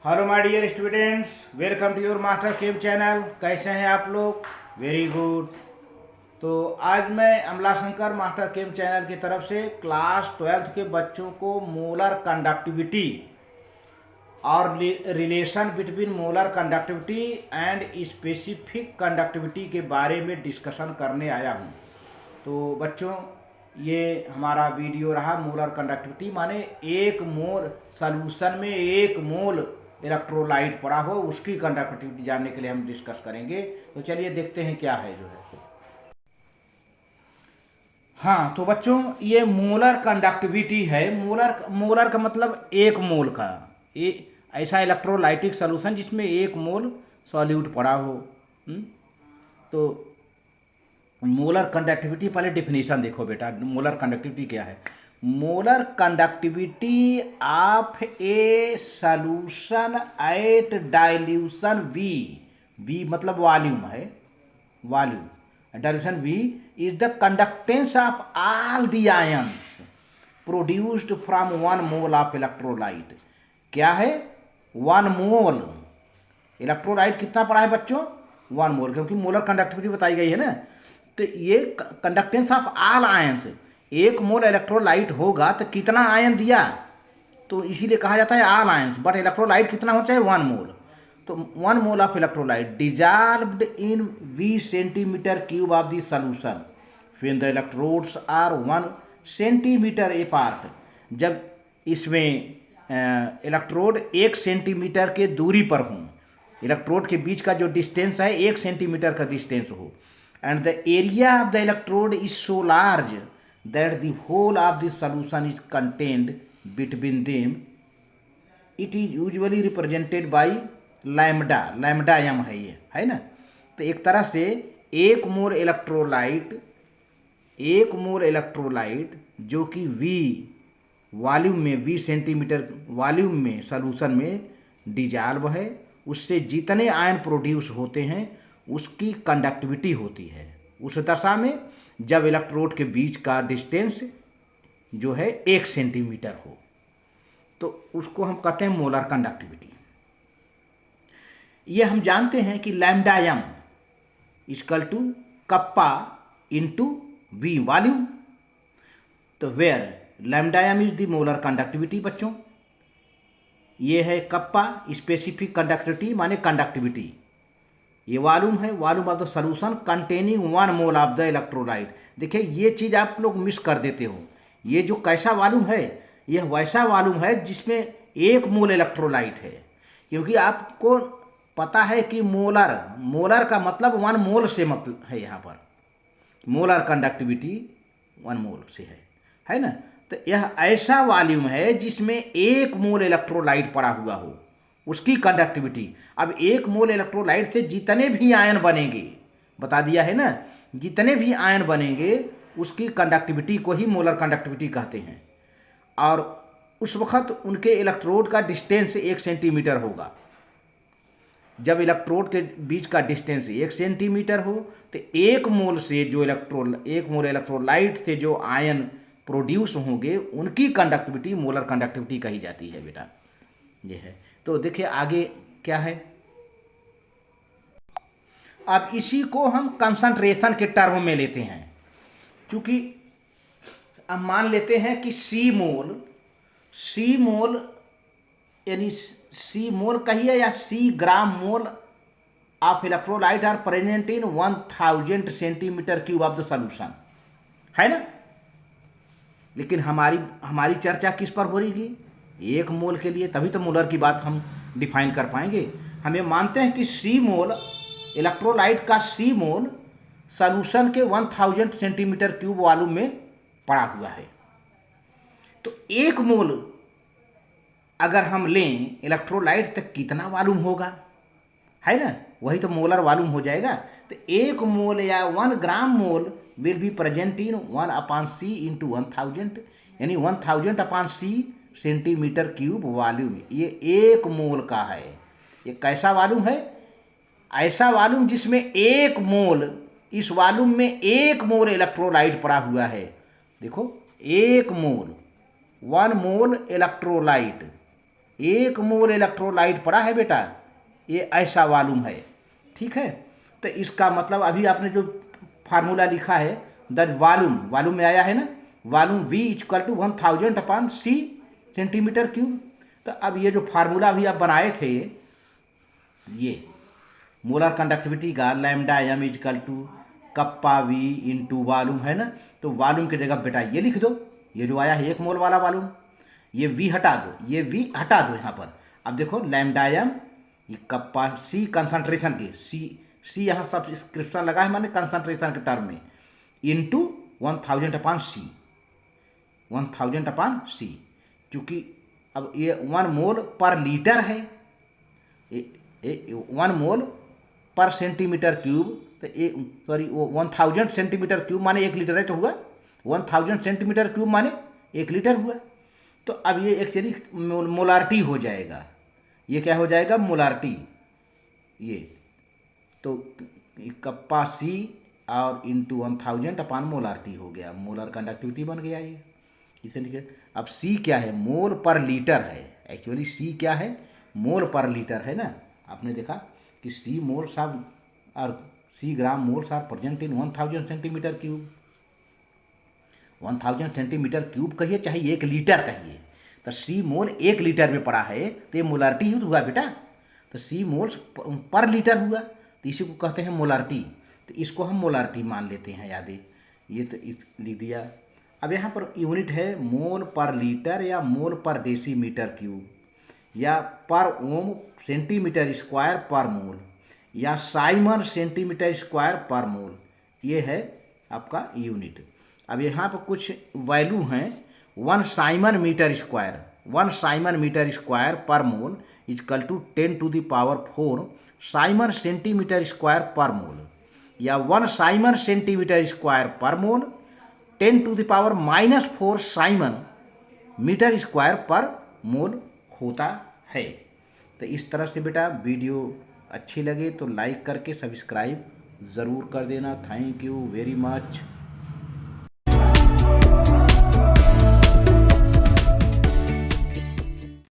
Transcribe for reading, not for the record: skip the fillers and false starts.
Hello my dear students, welcome to your master chem channel. कैसे हैं आप लोग? Very good. तो आज मैं अमलाशंकर मास्टर केम चैनल की तरफ से क्लास 12th के बच्चों को मोलर कंडक्टिविटी और relation between molar conductivity and specific conductivity के बारे में डिस्कशन करने आया हूँ। तो बच्चों, ये हमारा वीडियो रहा मोलर कंडक्टिविटी, माने एक मोल सॉल्यूशन में एक मोल इलेक्ट्रोलाइट पड़ा हो उसकी कंडक्टिविटी जानने के लिए हम डिस्कस करेंगे। तो चलिए देखते हैं क्या है जो है। हाँ तो बच्चों, ये मोलर कंडक्टिविटी है। मोलर मोलर का मतलब एक मोल का, ऐसा इलेक्ट्रोलाइटिक सॉल्यूशन जिसमें एक मोल सॉल्यूट पड़ा हो। तो मोलर कंडक्टिविटी, पहले डिफिनीशन देखो बेटा, मोलर कंडक्टिविटी क्या है। Molar conductivity of a solution at dilution V, V मतलब वॉल्यूम है, volume dilution V is the conductance of all the ions produced from one mole of electrolyte. क्या है? One mole. Electrolyte कितना पड़ा है बच्चों? वन मोल, क्योंकि molar conductivity बताई गई है ना। तो ये कंडक्टेंस ऑफ ऑल आयंस, एक मोल इलेक्ट्रोलाइट होगा तो कितना आयन दिया, तो इसीलिए कहा जाता है ऑल आयंस। बट इलेक्ट्रोलाइट कितना होना चाहिए? One mole. तो one mole of electrolyte dissolved in V centimetre cube of the solution when the electrodes are 1 centimetre apart. जब इसमें इलेक्ट्रोड 1 सेंटीमीटर के दूरी पर हों, इलेक्ट्रोड के बीच का जो डिस्टेंस है 1 सेंटीमीटर का डिस्टेंस हो, and the area of the electrode is so large that the whole of the solution is contained between them. It is usually represented by lambda, lambda m है ये, है ना। तो एक तरह से एक मोल इलेक्ट्रोलाइट जो कि V वॉल्यूम में, V सेंटीमीटर वॉल्यूम में सॉल्यूशन में डिजॉल्व है, उससे जितने आयन प्रोड्यूस होते हैं उसकी कंडक्टिविटी होती है उस दशा में जब इलेक्ट्रोड के बीच का डिस्टेंस जो है 1 सेंटीमीटर हो, तो उसको हम कहते हैं मोलर कंडक्टिविटी। ये हम जानते हैं कि lambda M equal to kappa into V volume. तो where lambda M is the molar conductivity बच्चों। ये है कप्पा, स्पेसिफिक कंडक्टिविटी माने कंडक्टिविटी। ये वॉल्यूम है, volume of the solution containing 1 mole of the electrolyte. देखिए ये चीज़ आप लोग मिस कर देते हो। ये जो कैसा वॉल्यूम है, यह वैसा वॉल्यूम है जिसमें 1 मोल इलेक्ट्रोलाइट है, क्योंकि आपको पता है कि मोलर का मतलब 1 मोल से मतलब है। यहाँ पर मोलर कंडक्टिविटी 1 मोल से है ना। तो यह ऐसा वॉल्यूम है जिसमें 1 मोल इलेक्ट्रोलाइट पड़ा हुआ हो, उसकी कंडक्टिविटी। अब 1 मोल इलेक्ट्रोलाइट से जितने भी आयन बनेंगे, बता दिया है ना, जितने भी आयन बनेंगे उसकी कंडक्टिविटी को ही मोलर कंडक्टिविटी कहते हैं। और उस वक्त उनके इलेक्ट्रोड का डिस्टेंस 1 सेंटीमीटर होगा। जब इलेक्ट्रोड के बीच का डिस्टेंस 1 सेंटीमीटर हो तो 1 मोल से जो एक मोल इलेक्ट्रोलाइट से जो आयन प्रोड्यूस होंगे उनकी कंडक्टिविटी मोलर कंडक्टिविटी कही जाती है बेटा। ये है। तो देखिए आगे क्या है। अब इसी को हम कंसंट्रेशन के टर्म में लेते हैं, क्योंकि अब मान लेते हैं कि सी मोल यानी सी मोल कहिए या C gram mole of electrolyte are present in 1000 centimetre cube of the solution, है ना। लेकिन हमारी चर्चा किस पर हो रही थी? 1 मोल के लिए, तभी तो मोलर की बात हम डिफाइन कर पाएंगे। हमें मानते हैं कि सी मोल इलेक्ट्रोलाइट का सी मोल सॉल्यूशन के 1000 सेंटीमीटर क्यूब वॉल्यूम में पड़ा हुआ है। तो 1 मोल अगर हम लें इलेक्ट्रोलाइट तो कितना वॉल्यूम होगा, है ना, वही तो मोलर वॉल्यूम हो जाएगा। तो 1 मोल या 1 gram mole will be present in 1/c into 1000, यानी 1000/c सेंटीमीटर क्यूब वॉल्यूम। ये 1 मोल का है। ये कैसा वॉल्यूम है? ऐसा वॉल्यूम जिसमें 1 मोल, इस वॉल्यूम में 1 मोल इलेक्ट्रोलाइट पड़ा हुआ है। देखो 1 मोल, 1 मोल इलेक्ट्रोलाइट 1 मोल इलेक्ट्रोलाइट पड़ा है बेटा, ये ऐसा वॉल्यूम है। ठीक है, तो इसका मतलब अभी आपने जो फार्मूला लिखा है, द वॉल्यूम में आया है ना, volume V equal to 1000 upon C centimetre cube. तो अब ये जो फार्मूला अभी आप बनाए थे, ये मोलर कंडक्टिविटी का lambda m equal to kappa V into volume है ना, तो वॉल्यूम की जगह बेटा ये लिख दो, ये जो आया है 1 मोल वाला वॉल्यूम, ये V हटा दो, ये V हटा दो यहाँ पर। अब देखो लैम्डा m, ये कप्पा C कंसंट्रेशन की, C यहाँ सब्सक्रिप्शन लगा है माने कंसंट्रेशन के टर्म में, into 1000 upon C, 1000 upon C, क्योंकि अब ये 1 मोल पर लीटर है, 1 मोल पर सेंटीमीटर क्यूब, तो सॉरी वो 1000 सेंटीमीटर क्यूब माने 1 लीटर है, तो हुआ 1000 सेंटीमीटर क्यूब माने 1 लीटर हुआ। तो अब ये एक्चुअली मोलारिटी हो जाएगा, ये क्या हो जाएगा, मोलारिटी। ये तो कप्पा C और इंटू 1000 अपान मोलारिटी हो गया, मोलर कंडक्टिविटी बन गया ये, इसे लिखे। अब C क्या है, मोल पर लीटर है, एक्चुअली C क्या है, मोल पर लीटर है ना। आपने देखा कि C मोल्स आर और C gram moles are present in 1000 centimetre cube, 1000 centimetre cube कहिए चाहे 1 लीटर कहिए, तो C मोल 1 लीटर में पड़ा है, तो ये मोलारिटी ही हुआ बेटा। तो C मोल्स पर लीटर हुआ, तो इसी को कहते हैं मोलारिटी। तो इसको हम मोलारिटी मान लेते हैं, यादें ये तो लिख दिया। अब यहाँ पर यूनिट है मोल पर लीटर या मोल पर डेसीमीटर क्यूब, या पर ओम सेंटीमीटर स्क्वायर पर मोल, या साइमन सेंटीमीटर स्क्वायर पर मोल, ये है आपका यूनिट। अब यहाँ पर कुछ वैल्यू हैं, 1 siemens metre square, 1 siemens metre square per mole equal to 10 to the power 4 siemens centimetre square per mole, या 1 siemens centimetre square per mole 10 to the power -4 siemens metre square per mole होता है। तो इस तरह से बेटा video अच्छी लगे तो लाइक करके सब्सक्राइब ज़रूर कर देना। Thank you very much.